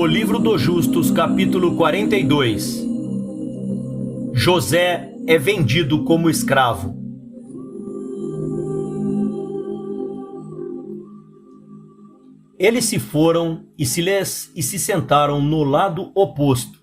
Livro dos Justos, capítulo 42. José é vendido como escravo. Eles se foram e se sentaram no lado oposto,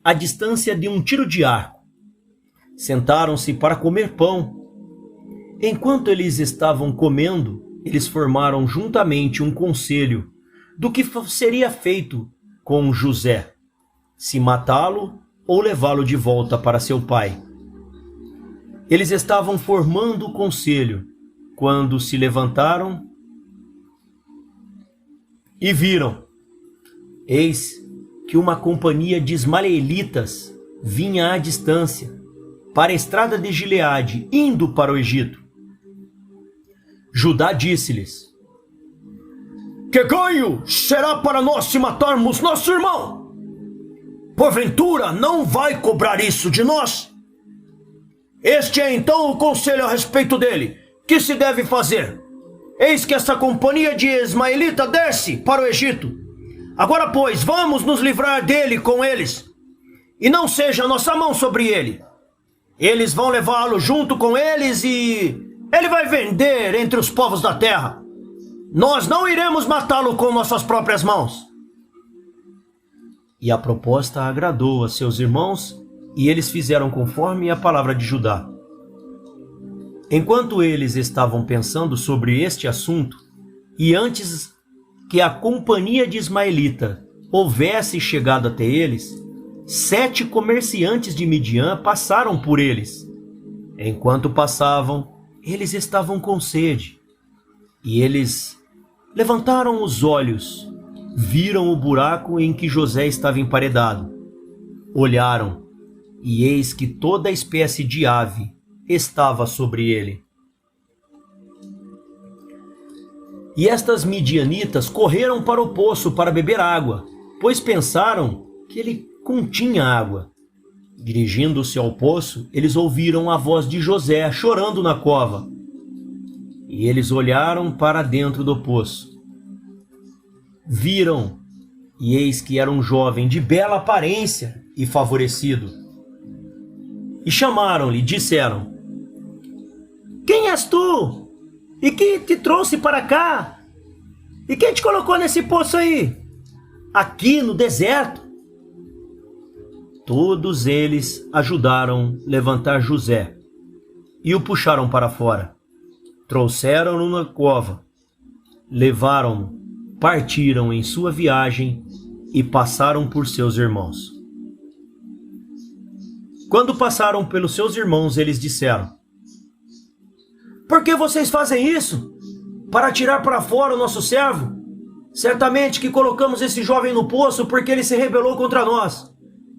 à distância de um tiro de arco. Sentaram-se para comer pão. Enquanto eles estavam comendo, eles formaram juntamente um conselho do que seria feito com José, se matá-lo ou levá-lo de volta para seu pai. Eles estavam formando o conselho quando se levantaram e viram, eis que uma companhia de ismaelitas vinha à distância, para a estrada de Gileade, indo para o Egito. Judá disse-lhes: Que ganho será para nós se matarmos nosso irmão? Porventura não vai cobrar isso de nós? Este é então o conselho a respeito dele. Que se deve fazer? Eis que essa companhia de ismaelita desce para o Egito. Agora, pois, vamos nos livrar dele com eles, e não seja nossa mão sobre ele. Eles vão levá-lo junto com eles e ele vai vender entre os povos da terra. Nós não iremos matá-lo com nossas próprias mãos. E a proposta agradou a seus irmãos, e eles fizeram conforme a palavra de Judá. Enquanto eles estavam pensando sobre este assunto, e antes que a companhia de ismaelita houvesse chegado até eles, 7 comerciantes de Midian passaram por eles. Enquanto passavam, eles estavam com sede, e eles levantaram os olhos, viram o buraco em que José estava emparedado. Olharam, e eis que toda espécie de ave estava sobre ele. E estas midianitas correram para o poço para beber água, pois pensaram que ele continha água. Dirigindo-se ao poço, eles ouviram a voz de José chorando na cova. E eles olharam para dentro do poço. Viram, e eis que era um jovem de bela aparência e favorecido. E chamaram-lhe, disseram: Quem és tu? E quem te trouxe para cá? E quem te colocou nesse poço aí? Aqui no deserto? Todos eles ajudaram a levantar José e o puxaram para fora. Trouxeram-no na cova, levaram-no, partiram em sua viagem e passaram por seus irmãos. Quando passaram pelos seus irmãos, eles disseram: Por que vocês fazem isso? Para tirar para fora o nosso servo? Certamente que colocamos esse jovem no poço porque ele se rebelou contra nós.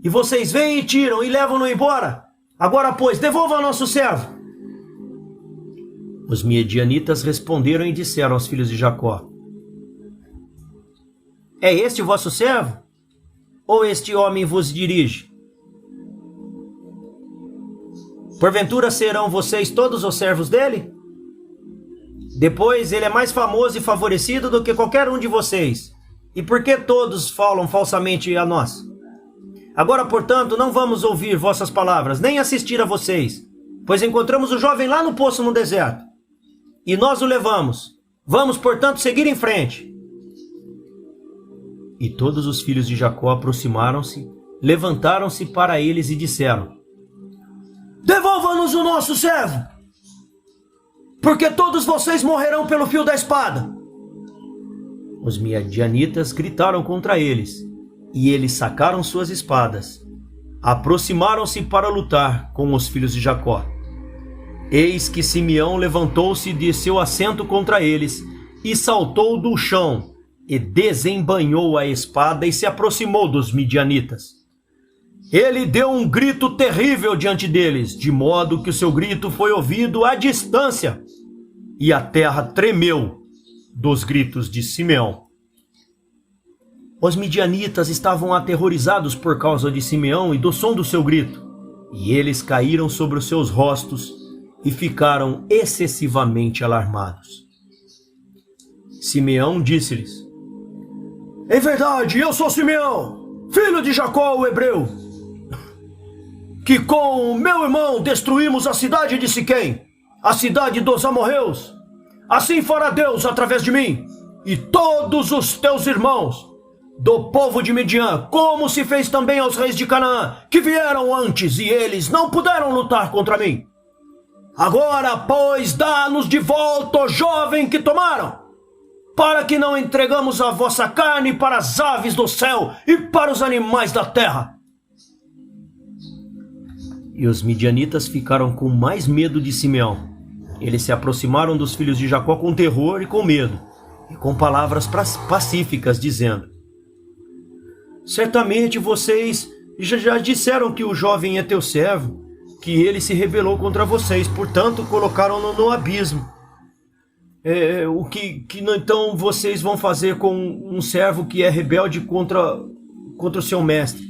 E vocês vêm e tiram e levam-no embora. Agora, pois, devolvam nosso servo. Os midianitas responderam e disseram aos filhos de Jacó: É este o vosso servo? Ou este homem vos dirige? Porventura serão vocês todos os servos dele? Depois ele é mais famoso e favorecido do que qualquer um de vocês. E por que todos falam falsamente a nós? Agora, portanto, não vamos ouvir vossas palavras, nem assistir a vocês, pois encontramos o jovem lá no poço no deserto, e nós o levamos. Vamos, portanto, seguir em frente. E todos os filhos de Jacó aproximaram-se, levantaram-se para eles e disseram: Devolva-nos o nosso servo, porque todos vocês morrerão pelo fio da espada. Os midianitas gritaram contra eles, e eles sacaram suas espadas, aproximaram-se para lutar com os filhos de Jacó. Eis que Simeão levantou-se de seu assento contra eles, e saltou do chão, e desembainhou a espada e se aproximou dos midianitas. Ele deu um grito terrível diante deles, de modo que o seu grito foi ouvido à distância, e a terra tremeu dos gritos de Simeão. Os midianitas estavam aterrorizados por causa de Simeão e do som do seu grito, e eles caíram sobre os seus rostos e ficaram excessivamente alarmados. Simeão disse-lhes: Em verdade, eu sou Simeão, filho de Jacó o hebreu, que com meu irmão destruímos a cidade de Siquém, a cidade dos amorreus. Assim fará Deus através de mim e todos os teus irmãos do povo de Midian, como se fez também aos reis de Canaã, que vieram antes e eles não puderam lutar contra mim. Agora, pois, dá-nos de volta o jovem que tomaram, para que não entregamos a vossa carne para as aves do céu e para os animais da terra. E os midianitas ficaram com mais medo de Simeão. Eles se aproximaram dos filhos de Jacó com terror e com medo, e com palavras pacíficas, dizendo: certamente vocês já disseram que o jovem é teu servo, que ele se rebelou contra vocês, portanto colocaram-no no abismo. O que então vocês vão fazer com um servo que é rebelde contra o seu mestre?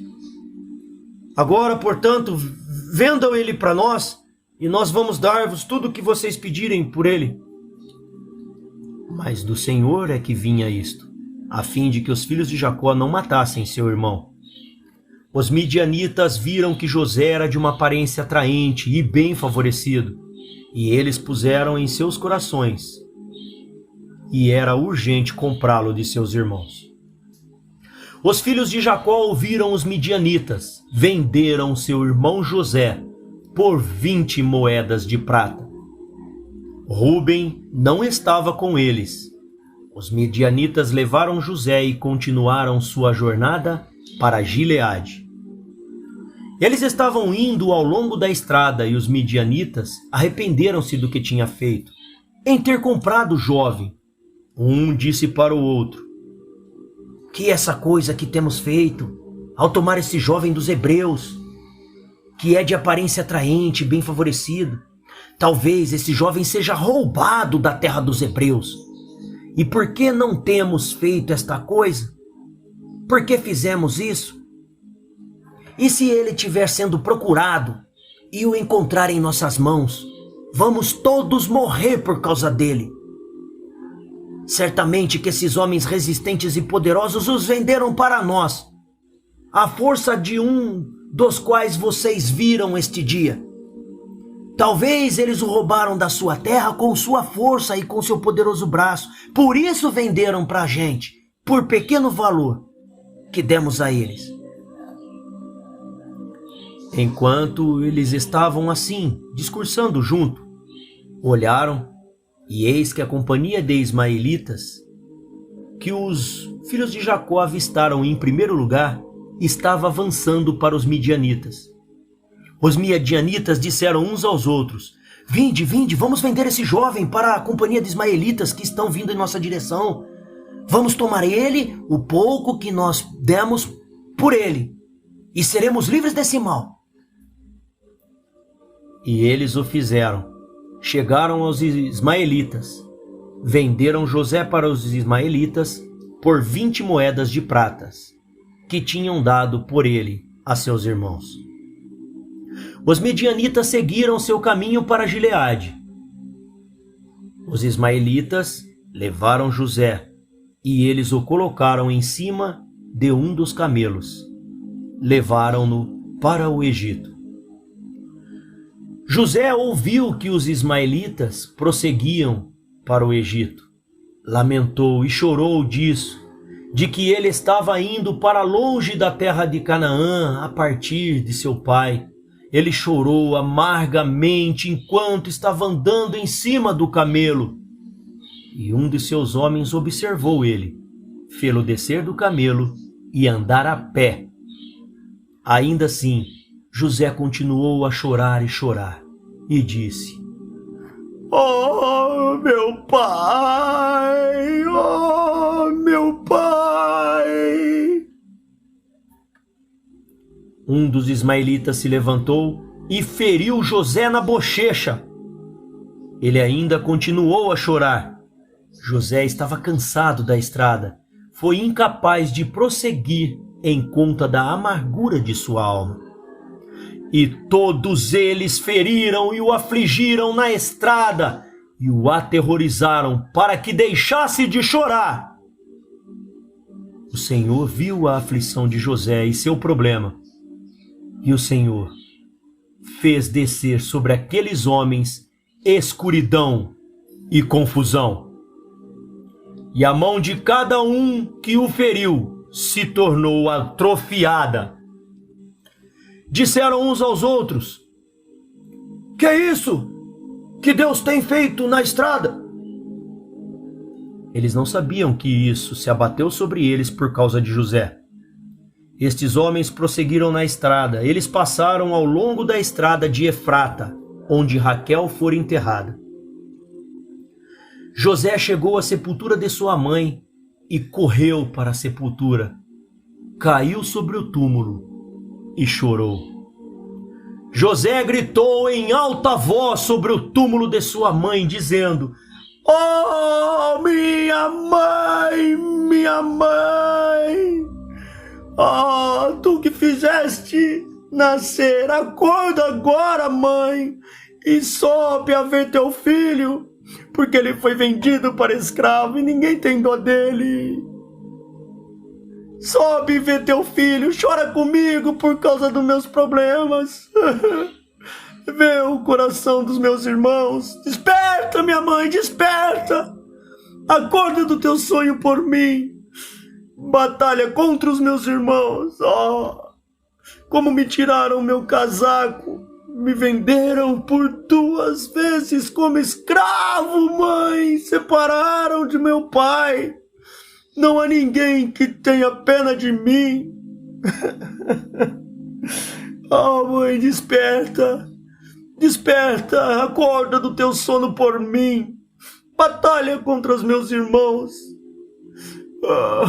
Agora, portanto, vendam ele para nós, e nós vamos dar-vos tudo o que vocês pedirem por ele. Mas do Senhor é que vinha isto, a fim de que os filhos de Jacó não matassem seu irmão. Os midianitas viram que José era de uma aparência atraente e bem favorecido, e eles puseram em seus corações, e era urgente comprá-lo de seus irmãos. Os filhos de Jacó ouviram os midianitas, venderam seu irmão José por 20 moedas de prata. Rúben não estava com eles. Os midianitas levaram José e continuaram sua jornada para Gileade. Eles estavam indo ao longo da estrada e os midianitas arrependeram-se do que tinha feito, em ter comprado o jovem. Um disse para o outro: que é essa coisa que temos feito ao tomar esse jovem dos hebreus, que é de aparência atraente, bem favorecido? Talvez esse jovem seja roubado da terra dos hebreus. E por que não temos feito esta coisa? Por que fizemos isso? E se ele estiver sendo procurado e o encontrar em nossas mãos, vamos todos morrer por causa dele. Certamente que esses homens resistentes e poderosos os venderam para nós, à força de um dos quais vocês viram este dia. Talvez eles o roubaram da sua terra com sua força e com seu poderoso braço. Por isso venderam para a gente, por pequeno valor que demos a eles. Enquanto eles estavam assim, discursando junto, olharam, e eis que a companhia de ismaelitas, que os filhos de Jacó avistaram em primeiro lugar, estava avançando para os midianitas. Os midianitas disseram uns aos outros: vinde, vamos vender esse jovem para a companhia de ismaelitas que estão vindo em nossa direção. Vamos tomar ele, o pouco que nós demos por ele, e seremos livres desse mal. E eles o fizeram. Chegaram aos ismaelitas, venderam José para os ismaelitas por 20 moedas de pratas, que tinham dado por ele a seus irmãos. Os midianitas seguiram seu caminho para Gileade. Os ismaelitas levaram José, e eles o colocaram em cima de um dos camelos. Levaram-no para o Egito. José ouviu que os ismaelitas prosseguiam para o Egito. Lamentou e chorou disso, de que ele estava indo para longe da terra de Canaã a partir de seu pai. Ele chorou amargamente enquanto estava andando em cima do camelo. E um de seus homens observou ele, fê-lo descer do camelo e andar a pé. Ainda assim, José continuou a chorar e disse: oh, meu pai! Oh, meu pai! Um dos ismaelitas se levantou e feriu José na bochecha. Ele ainda continuou a chorar. José estava cansado da estrada. Foi incapaz de prosseguir em conta da amargura de sua alma. E todos eles feriram e o afligiram na estrada e o aterrorizaram para que deixasse de chorar. O Senhor viu a aflição de José e seu problema, e o Senhor fez descer sobre aqueles homens escuridão e confusão. E a mão de cada um que o feriu se tornou atrofiada. Disseram uns aos outros: que é isso que Deus tem feito na estrada? Eles não sabiam que isso se abateu sobre eles por causa de José. Estes homens prosseguiram na estrada. Eles passaram ao longo da estrada de Efrata, onde Raquel fora enterrada. José chegou à sepultura de sua mãe e correu para a sepultura. Caiu sobre o túmulo e chorou. José gritou em alta voz sobre o túmulo de sua mãe, dizendo: oh, minha mãe, minha mãe! Oh, tu que fizeste nascer, acorda agora, mãe, e sobe a ver teu filho, porque ele foi vendido para escravo e ninguém tem dó dele. Sobe e vê teu filho, chora comigo por causa dos meus problemas. Vê o coração dos meus irmãos. Desperta, minha mãe, desperta. Acorda do teu sonho por mim. Batalha contra os meus irmãos. Oh, como me tiraram meu casaco. Me venderam por 2 vezes como escravo, mãe. Separaram de meu pai. Não há ninguém que tenha pena de mim. Oh, mãe, desperta. Desperta, acorda do teu sono por mim. Batalha contra os meus irmãos. Oh,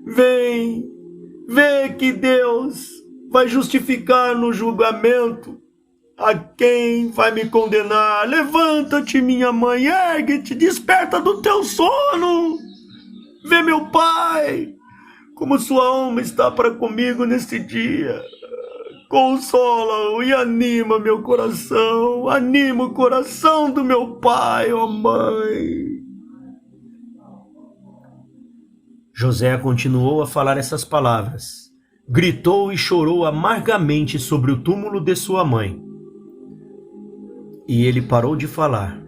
vê que Deus vai justificar no julgamento a quem vai me condenar. Levanta-te, minha mãe, ergue-te, desperta do teu sono. Vê meu pai, como sua alma está para comigo neste dia. Consola-o e anima meu coração, anima o coração do meu pai, ó mãe. José continuou a falar essas palavras. Gritou e chorou amargamente sobre o túmulo de sua mãe. E ele parou de falar.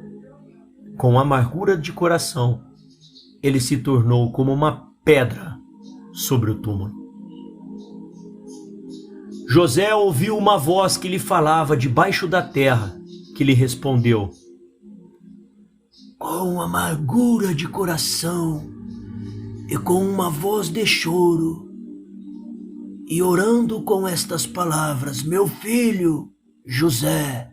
Com amargura de coração, ele se tornou como uma pedra sobre o túmulo. José ouviu uma voz que lhe falava debaixo da terra, que lhe respondeu: com amargura de coração e com uma voz de choro, e orando com estas palavras: meu filho José,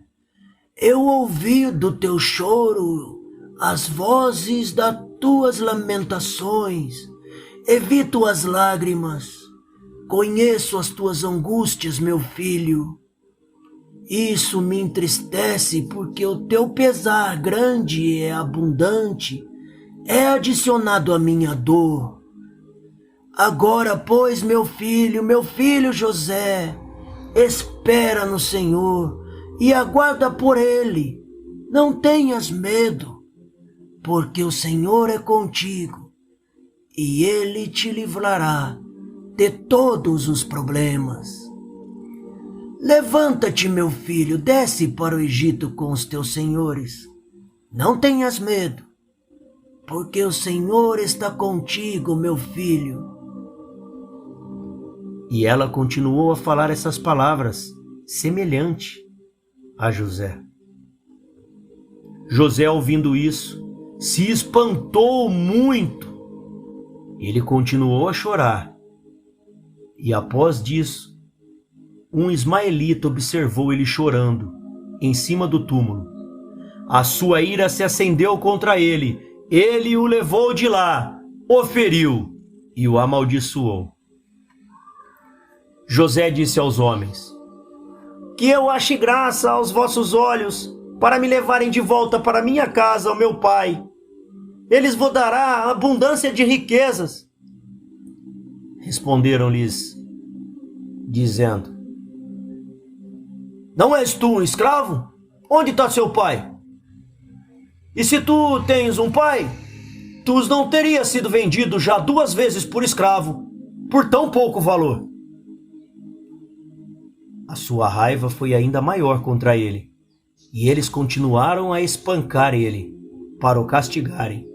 eu ouvi do teu choro as vozes das tuas lamentações, e vi tuas lágrimas. Conheço as tuas angústias, meu filho. Isso me entristece, porque o teu pesar grande e abundante é adicionado à minha dor. Agora, pois, meu filho José, espera no Senhor e aguarda por Ele. Não tenhas medo, porque o Senhor é contigo e Ele te livrará de todos os problemas. Levanta-te, meu filho, desce para o Egito com os teus senhores. Não tenhas medo, porque o Senhor está contigo, meu filho. E ela continuou a falar essas palavras, semelhante a José. José, ouvindo isso, se espantou muito. Ele continuou a chorar. E após disso, um ismaelita observou ele chorando em cima do túmulo. A sua ira se acendeu contra ele. Ele o levou de lá, o feriu e o amaldiçoou. José disse aos homens: que eu ache graça aos vossos olhos para me levarem de volta para minha casa, ao meu pai. Eles vos dará abundância de riquezas. Responderam-lhes, dizendo: não és tu um escravo? Onde está seu pai? E se tu tens um pai, Titus não teria sido vendido já 2 vezes por escravo, por tão pouco valor. A sua raiva foi ainda maior contra ele, e eles continuaram a espancar ele, para o castigarem.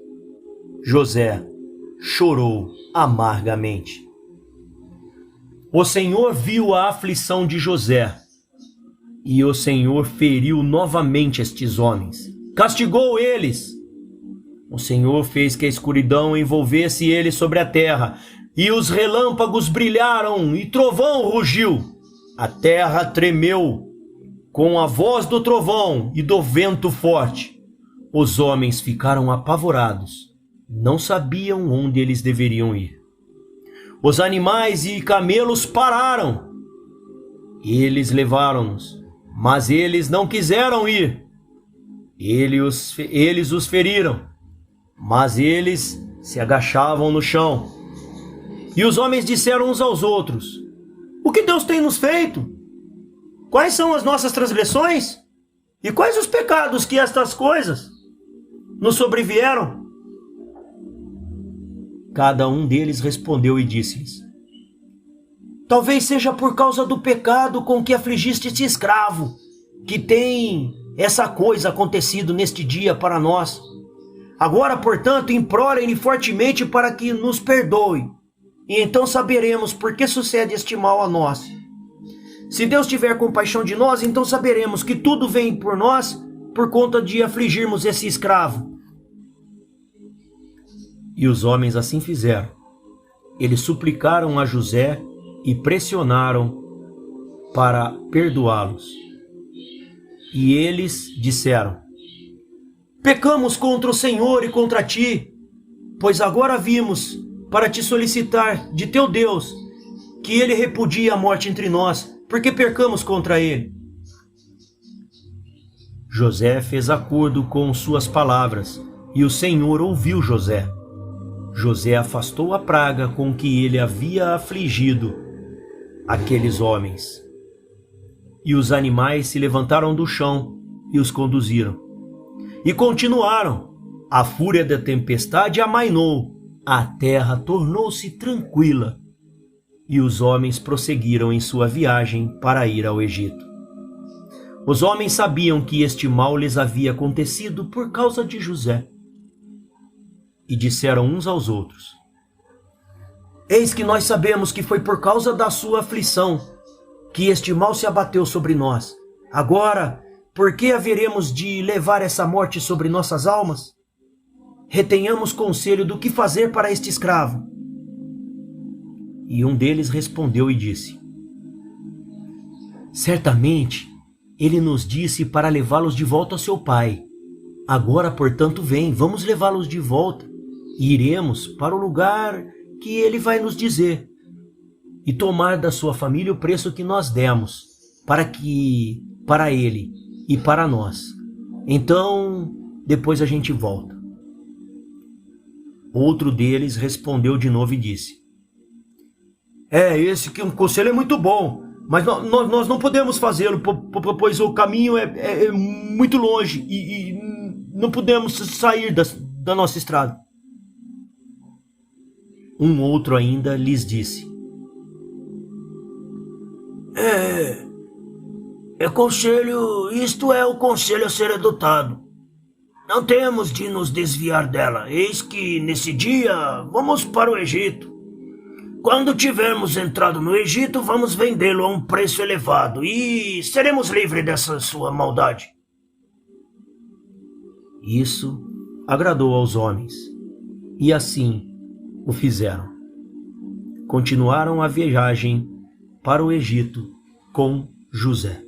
José chorou amargamente. O Senhor viu a aflição de José, e o Senhor feriu novamente estes homens. Castigou eles. O Senhor fez que a escuridão envolvesse eles sobre a terra, e os relâmpagos brilharam, e trovão rugiu. A terra tremeu com a voz do trovão e do vento forte. Os homens ficaram apavorados, não sabiam onde eles deveriam ir. Os animais e camelos pararam. Eles levaram-nos, mas eles não quiseram ir. Eles os feriram, mas eles se agachavam no chão. E os homens disseram uns aos outros: o que Deus tem nos feito? Quais são as nossas transgressões? E quais os pecados que estas coisas nos sobrevieram? Cada um deles respondeu e disse-lhes: talvez seja por causa do pecado com que afligiste este escravo, que tem essa coisa acontecido neste dia para nós. Agora, portanto, implorem-lhe fortemente para que nos perdoe, e então saberemos por que sucede este mal a nós. Se Deus tiver compaixão de nós, então saberemos que tudo vem por nós por conta de afligirmos esse escravo. E os homens assim fizeram. Eles suplicaram a José e pressionaram para perdoá-los. E eles disseram: pecamos contra o Senhor e contra ti, pois agora vimos para te solicitar de teu Deus que ele repudie a morte entre nós, porque pecamos contra ele. José fez acordo com suas palavras, e o Senhor ouviu José. José afastou a praga com que ele havia afligido aqueles homens. E os animais se levantaram do chão e os conduziram. E continuaram. A fúria da tempestade amainou. A terra tornou-se tranquila. E os homens prosseguiram em sua viagem para ir ao Egito. Os homens sabiam que este mal lhes havia acontecido por causa de José. E disseram uns aos outros: eis que nós sabemos que foi por causa da sua aflição que este mal se abateu sobre nós. Agora, por que haveremos de levar essa morte sobre nossas almas? Retenhamos conselho do que fazer para este escravo. E um deles respondeu e disse: certamente ele nos disse para levá-los de volta ao seu pai. Agora, portanto, vem, vamos levá-los de volta. E iremos para o lugar que ele vai nos dizer, e tomar da sua família o preço que nós demos, para ele e para nós. Então, depois a gente volta. Outro deles respondeu de novo e disse: esse que um conselho é muito bom, mas nós não podemos fazê-lo, pois o caminho é muito longe e não podemos sair da nossa estrada. Um outro ainda lhes disse: isto é o conselho a ser adotado. Não temos de nos desviar dela. Eis que nesse dia vamos para o Egito. Quando tivermos entrado no Egito, vamos vendê-lo a um preço elevado e seremos livres dessa sua maldade. Isso agradou aos homens, e assim o fizeram. Continuaram a viagem para o Egito com José.